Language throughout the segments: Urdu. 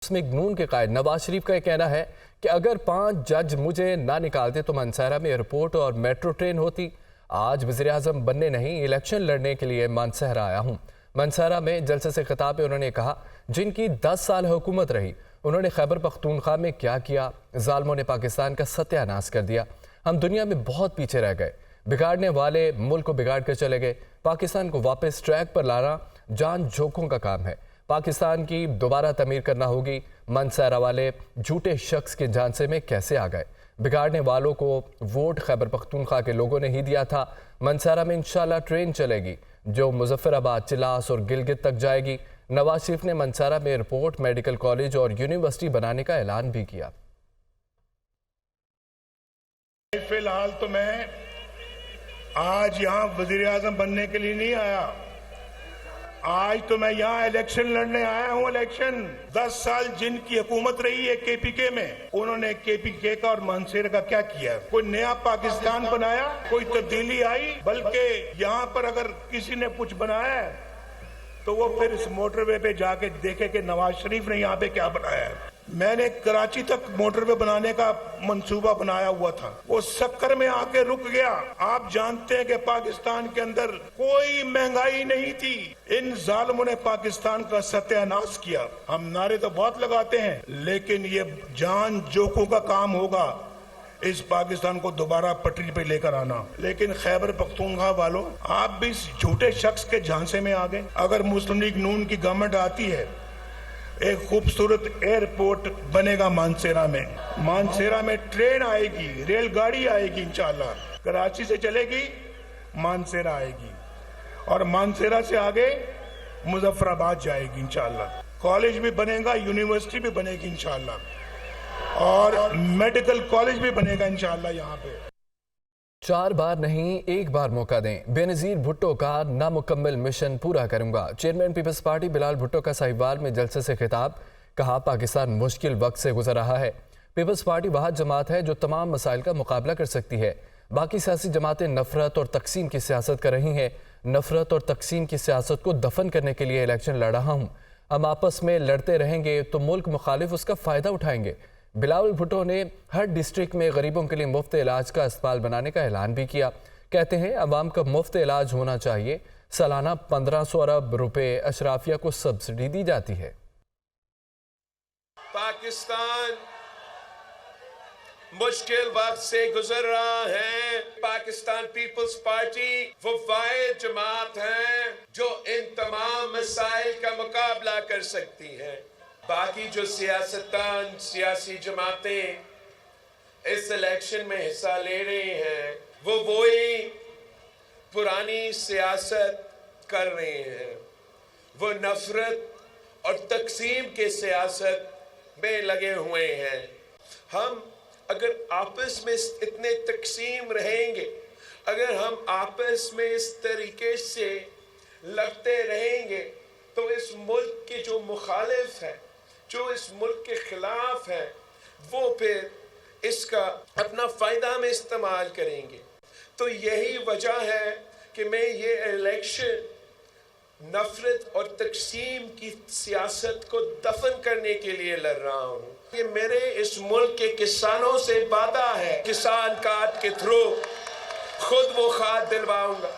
مسلم نون کے قائد نواز شریف کا یہ کہنا ہے کہ اگر 5 جج مجھے نہ نکالتے تو مانسہرہ میں ایئرپورٹ اور میٹرو ٹرین ہوتی۔ آج وزیراعظم بننے نہیں الیکشن لڑنے کے لیے مانسہرہ آیا ہوں۔ مانسہرہ میں جلسے سے خطاب میں انہوں نے کہا جن کی 10 سال حکومت رہی انہوں نے خیبر پختونخوا میں کیا کیا، ظالموں نے پاکستان کا ستیہ ناش کر دیا۔ ہم دنیا میں بہت پیچھے رہ گئے، بگاڑنے والے ملک کو بگاڑ کر چلے گئے۔ پاکستان کو واپس ٹریک پر لانا جان جھونکوں کا کام ہے، پاکستان کی دوبارہ تعمیر کرنا ہوگی۔ مانسہرہ والے جھوٹے شخص کے جھانسے میں کیسے آ گئے؟ بگاڑنے والوں کو ووٹ خیبر پختونخوا کے لوگوں نے ہی دیا تھا۔ مانسہرہ میں انشاءاللہ ٹرین چلے گی جو مظفر آباد، چلاس اور گلگت تک جائے گی۔ نواز شریف نے مانسہرہ میں ایئرپورٹ، میڈیکل کالج اور یونیورسٹی بنانے کا اعلان بھی کیا۔ فی الحال تو میں آج یہاں وزیر اعظم بننے کے لیے نہیں آیا، آج تو میں یہاں الیکشن لڑنے آیا ہوں۔ الیکشن 10 سال جن کی حکومت رہی ہے کے پی کے میں، انہوں نے کے پی کے کا اور مانسہرہ کا کیا کیا؟ کوئی نیا پاکستان بنایا؟ کوئی تبدیلی آئی؟ بلکہ یہاں پر اگر کسی نے کچھ بنایا ہے تو وہ پھر اس موٹر وے پہ جا کے دیکھے کہ نواز شریف نے یہاں پہ کیا بنایا ہے۔ میں نے کراچی تک موٹر وے بنانے کا منصوبہ بنایا ہوا تھا، وہ سکر میں آ کے رک گیا۔ آپ جانتے ہیں کہ پاکستان کے اندر کوئی مہنگائی نہیں تھی، ان ظالموں نے پاکستان کا ستیہ ناش کیا۔ ہم نعرے تو بہت لگاتے ہیں لیکن یہ جان جوکوں کا کام ہوگا اس پاکستان کو دوبارہ پٹری پہ لے کر آنا۔ لیکن خیبر پختونخوا والوں، آپ بھی اس جھوٹے شخص کے جھانسے میں آ گئے۔ اگر مسلم لیگ نون کی گورنمنٹ آتی ہے، ایک خوبصورت ایئرپورٹ بنے گا مانسہرہ میں، مانسہرہ میں ٹرین آئے گی، ریل گاڑی آئے گی، انشاءاللہ کراچی سے چلے گی، مانسہرہ آئے گی اور مانسہرہ سے آگے مظفر آباد جائے گی انشاءاللہ۔ کالج بھی بنے گا، یونیورسٹی بھی بنے گی انشاءاللہ اور میڈیکل کالج بھی بنے گا انشاءاللہ یہاں پہ۔ 4 بار نہیں 1 بار موقع دیں، بے نظیر بھٹو کا نامکمل مشن پورا کروں گا۔ چیئرمین پیپلز پارٹی بلال بھٹو کا ساہیوال میں جلسے سے خطاب، کہا پاکستان مشکل وقت سے گزر رہا ہے۔ پیپلز پارٹی واحد جماعت ہے جو تمام مسائل کا مقابلہ کر سکتی ہے۔ باقی سیاسی جماعتیں نفرت اور تقسیم کی سیاست کر رہی ہیں۔ نفرت اور تقسیم کی سیاست کو دفن کرنے کے لیے الیکشن لڑ رہا ہوں۔ ہم آپس میں لڑتے رہیں گے تو ملک مخالف اس کا فائدہ اٹھائیں گے۔ بلاول بھٹو نے ہر ڈسٹرکٹ میں غریبوں کے لیے مفت علاج کا اسپتال بنانے کا اعلان بھی کیا۔ کہتے ہیں عوام کا مفت علاج ہونا چاہیے۔ سالانہ 1500 ارب روپے اشرافیہ کو سبسڈی دی جاتی ہے۔ پاکستان مشکل وقت سے گزر رہا ہے۔ پاکستان پیپلز پارٹی وہ واحد جماعت ہے جو ان تمام مسائل کا مقابلہ کر سکتی ہے۔ باقی جو سیاستدان، سیاسی جماعتیں اس الیکشن میں حصہ لے رہے ہیں وہ وہی پرانی سیاست کر رہے ہیں، وہ نفرت اور تقسیم کے سیاست میں لگے ہوئے ہیں۔ ہم اگر آپس میں اتنے تقسیم رہیں گے، اگر ہم آپس میں اس طریقے سے لڑتے رہیں گے تو اس ملک کے جو مخالف ہیں، جو اس ملک کے خلاف ہیں، وہ پھر اس کا اپنا فائدہ میں استعمال کریں گے۔ تو یہی وجہ ہے کہ میں یہ الیکشن نفرت اور تقسیم کی سیاست کو دفن کرنے کے لیے لڑ رہا ہوں۔ یہ میرے اس ملک کے کسانوں سے وعدہ ہے، کسان کارڈ کے تھرو خود وہ کھاد دلواؤں گا،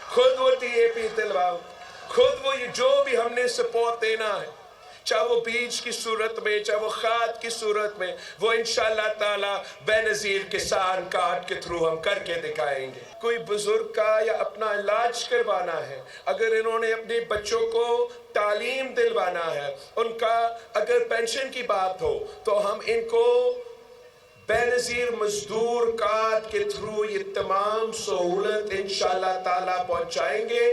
خود وہ ٹی اے پی دلواؤں گا، خود وہ جو بھی ہم نے سپورٹ دینا ہے، چاہے وہ بیج کی صورت میں، چاہے وہ کھاد کی صورت میں، وہ انشاءاللہ تعالی بے نظیر کسان کارڈ کے تھرو ہم کر کے دکھائیں گے۔ کوئی بزرگ کا یا اپنا علاج کروانا ہے، اگر انہوں نے اپنے بچوں کو تعلیم دلوانا ہے، ان کا اگر پینشن کی بات ہو تو ہم ان کو بے نظیر مزدور کارڈ کے تھرو یہ تمام سہولت انشاءاللہ تعالی پہنچائیں گے۔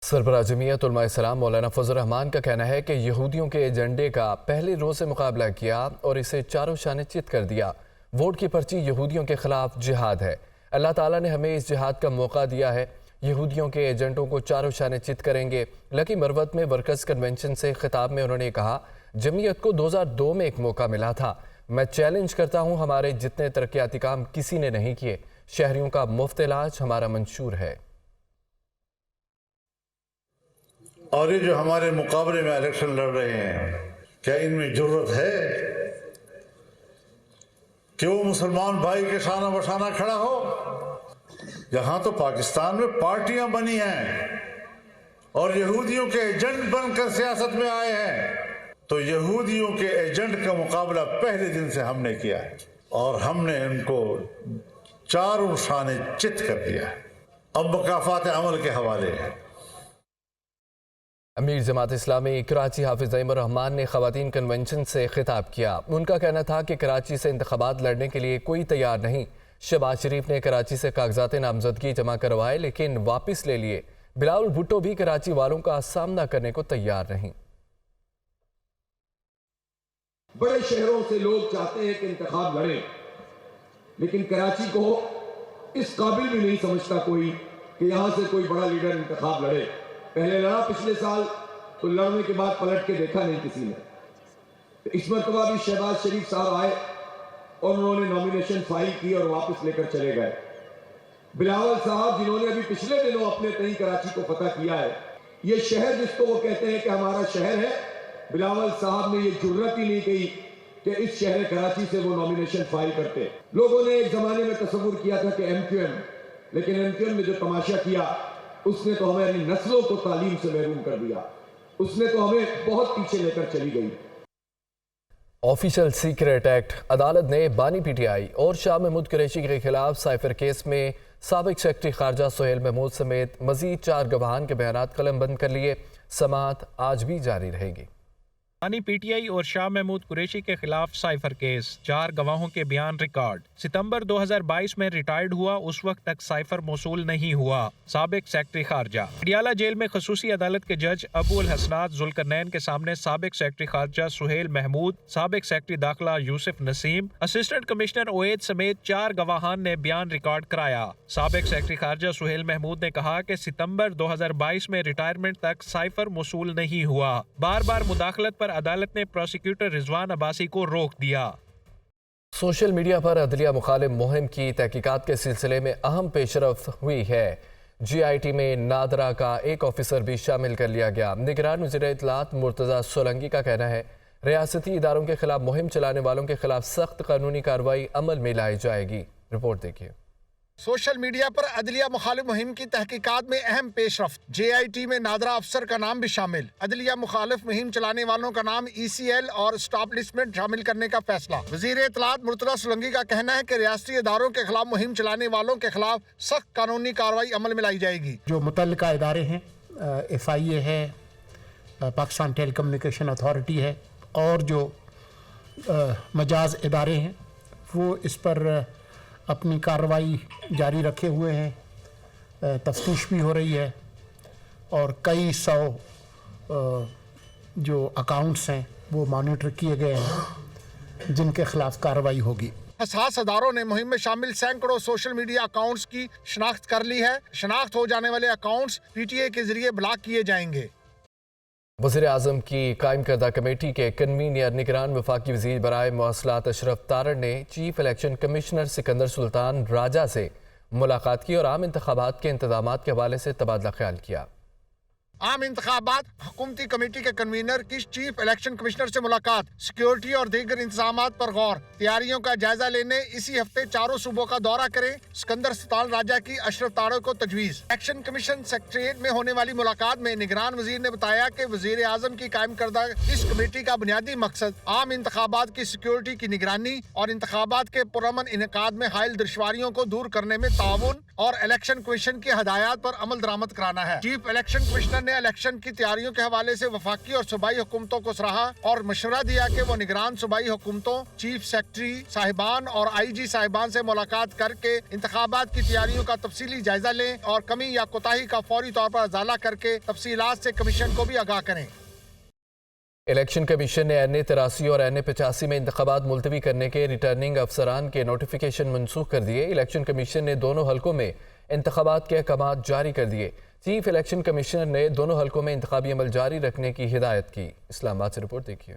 سربراہ جمعیت علماء اسلام مولانا فضل الرحمان کا کہنا ہے کہ یہودیوں کے ایجنڈے کا پہلے روز سے مقابلہ کیا اور اسے چاروں شانے چت کر دیا۔ ووٹ کی پرچی یہودیوں کے خلاف جہاد ہے۔ اللہ تعالیٰ نے ہمیں اس جہاد کا موقع دیا ہے۔ یہودیوں کے ایجنٹوں کو چاروں شانے چت کریں گے۔ لکی مروت میں ورکرز کنونشن سے خطاب میں انہوں نے کہا جمعیت کو 2002 میں ایک موقع ملا تھا۔ میں چیلنج کرتا ہوں ہمارے جتنے ترقیاتی کام کسی نے نہیں کیے۔ شہریوں کا مفت علاج ہمارا منشور ہے۔ اور یہ جو ہمارے مقابلے میں الیکشن لڑ رہے ہیں کیا ان میں جرت ہے کہ وہ مسلمان بھائی کے شانہ بشانہ کھڑا ہو؟ یہاں تو پاکستان میں پارٹیاں بنی ہیں اور یہودیوں کے ایجنٹ بن کر سیاست میں آئے ہیں، تو یہودیوں کے ایجنٹ کا مقابلہ پہلے دن سے ہم نے کیا ہے اور ہم نے ان کو چاروں شانے چت کر دیا ہے۔ اب مکافات عمل کے حوالے ہیں۔ امیر جماعت اسلامی کراچی حافظ نعیم الرحمان نے خواتین کنونشن سے خطاب کیا۔ ان کا کہنا تھا کہ کراچی سے انتخابات لڑنے کے لیے کوئی تیار نہیں۔ شہباز شریف نے کراچی سے کاغذات نامزدگی جمع کروائے لیکن واپس لے لیے۔ بلاول بھٹو بھی کراچی والوں کا سامنا کرنے کو تیار نہیں۔ بڑے شہروں سے لوگ چاہتے ہیں کہ انتخاب لڑیں، لیکن کراچی کو اس قابل بھی نہیں سمجھتا کوئی کہ یہاں سے کوئی بڑا لیڈر انتخاب لڑے۔ پہلے لڑا پچھلے سال، تو لڑنے کے بعد پلٹ کے دیکھا نہیں کسی نے۔ اس مرتبہ بھی شہباز شریف صاحب آئے اور انہوں نے نامینیشن فائل کی اور واپس لے کر چلے گئے۔ بلاول صاحب جنہوں نے ابھی پچھلے دنوں اپنے تئیں کراچی کو فتح کیا ہے، یہ شہر جس کو وہ کہتے ہیں کہ ہمارا شہر ہے، بلاول صاحب نے یہ جرت ہی نہیں کی کہ اس شہر کراچی سے وہ نامینیشن فائل کرتے۔ لوگوں نے ایک زمانے میں تصور کیا تھا کہ ایم کیو ایم، لیکن ایم کیو ایم نے جو تماشا کیا اس نے تو ہماری نسلوں کو تعلیم سے محروم کر دیا، اس نے تو ہمیں بہت پیچھے لے کر چلی گئی۔ آفیشل سیکریٹ ایکٹ عدالت نے بانی پی ٹی آئی اور شاہ محمود قریشی کے خلاف سائفر کیس میں سابق سیکرٹری خارجہ سہیل محمود سمیت مزید 4 گواہان کے بیانات قلم بند کر لیے۔ سماعت آج بھی جاری رہے گی۔ بانی پی ٹی آئی اور شاہ محمود قریشی کے خلاف سائفر کیس، 4 گواہوں کے بیان ریکارڈ۔ ستمبر 2022 میں ریٹائرڈ ہوا، اس وقت تک سائفر موصول نہیں ہوا۔ سابق سیکرٹری خارجہ پٹیالہ جیل میں خصوصی عدالت کے جج ابو الحسنات ذوالقرنین کے سامنے سابق سیکرٹری خارجہ سہیل محمود، سابق سیکرٹری داخلہ یوسف نسیم، اسسٹنٹ کمشنر اوید سمیت 4 گواہان نے بیان ریکارڈ کرایا۔ سابق سیکرٹری خارجہ سہیل محمود نے کہا کہ ستمبر 2022 میں ریٹائرمنٹ تک سائفر موصول نہیں ہوا۔ بار بار مداخلت پر عدالت نے پروسیکیوٹر رضوان عباسی کو روک دیا۔ سوشل میڈیا پر عدلیہ مخالف مہم کی تحقیقات کے سلسلے میں اہم پیش رفت ہوئی ہے۔ جی آئی ٹی میں نادرا کا ایک آفیسر بھی شامل کر لیا گیا۔ نگران وزیر اطلاعات مرتضی سولنگی کا کہنا ہے ریاستی اداروں کے خلاف مہم چلانے والوں کے خلاف سخت قانونی کارروائی عمل میں لائی جائے گی۔ رپورٹ دیکھیے۔ سوشل میڈیا پر عدلیہ مخالف مہم کی تحقیقات میں اہم پیش رفت، جے آئی ٹی میں نادرا افسر کا نام بھی شامل۔ عدلیہ مخالف مہم چلانے والوں کا نام ای سی ایل اور اسٹاپ لسٹ میں شامل کرنے کا فیصلہ۔ وزیر اطلاعات مرتضی سولنگی کا کہنا ہے کہ ریاستی اداروں کے خلاف مہم چلانے والوں کے خلاف سخت قانونی کارروائی عمل میں لائی جائے گی۔ جو متعلقہ ادارے ہیں، ایف آئی اے ہے، پاکستان ٹیلی کمیونیکیشن اتھارٹی ہے، اور جو مجاز ادارے ہیں، وہ اس پر اپنی کارروائی جاری رکھے ہوئے ہیں۔ تفتیش بھی ہو رہی ہے اور کئی 100 جو اکاؤنٹس ہیں وہ مانیٹر کیے گئے ہیں جن کے خلاف کارروائی ہوگی۔ حساس اداروں نے مہم میں شامل سینکڑوں سوشل میڈیا اکاؤنٹس کی شناخت کر لی ہے۔ شناخت ہو جانے والے اکاؤنٹس پی ٹی اے کے ذریعے بلاک کیے جائیں گے۔ وزیر اعظم کی قائم کردہ کمیٹی کے کنوینر نگران وفاقی وزیر برائے مواصلات اشرف تارڑ نے چیف الیکشن کمشنر سکندر سلطان راجہ سے ملاقات کی اور عام انتخابات کے انتظامات کے حوالے سے تبادلہ خیال کیا۔ عام انتخابات حکومتی کمیٹی کے کنوینر کی چیف الیکشن کمشنر سے ملاقات، سیکیورٹی اور دیگر انتظامات پر غور، تیاریوں کا جائزہ لینے اسی ہفتے چاروں صوبوں کا دورہ کریں۔ سکندر سلطان راجہ کی اشرف تارڑ کو تجویز۔ الیکشن کمیشن سیکریٹریٹ میں ہونے والی ملاقات میں نگران وزیر نے بتایا کہ وزیر اعظم کی قائم کردہ اس کمیٹی کا بنیادی مقصد عام انتخابات کی سیکیورٹی کی نگرانی اور انتخابات کے پرامن انعقاد میں حائل دشواریوں کو دور کرنے میں تعاون اور الیکشن کمیشن کی ہدایات پر عمل درآمد کرانا ہے۔ چیف الیکشن کمشنر نے الیکشن کی تیاریوں کے حوالے سے وفاقی اور صوبائی حکومتوں کو سراہا اور مشورہ دیا کہ وہ نگران صوبائی حکومتوں، چیف سیکرٹری صاحبان اور آئی جی صاحبان سے ملاقات کر کے انتخابات کی تیاریوں کا تفصیلی جائزہ لیں اور کمی یا کوتاہی کا فوری طور پر ازالہ کر کے تفصیلات سے کمیشن کو بھی آگاہ کریں۔ الیکشن کمیشن نے این اے 83 اور این اے 85 میں انتخابات ملتوی کرنے کے ریٹرننگ افسران کے نوٹیفیکیشن منسوخ کر دیے۔ الیکشن کمیشن نے دونوں حلقوں میں انتخابات کے احکامات جاری کر دیے۔ چیف الیکشن کمیشنر نے دونوں حلقوں میں انتخابی عمل جاری رکھنے کی ہدایت کی۔ اسلام آباد سے رپورٹ دیکھیے۔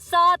7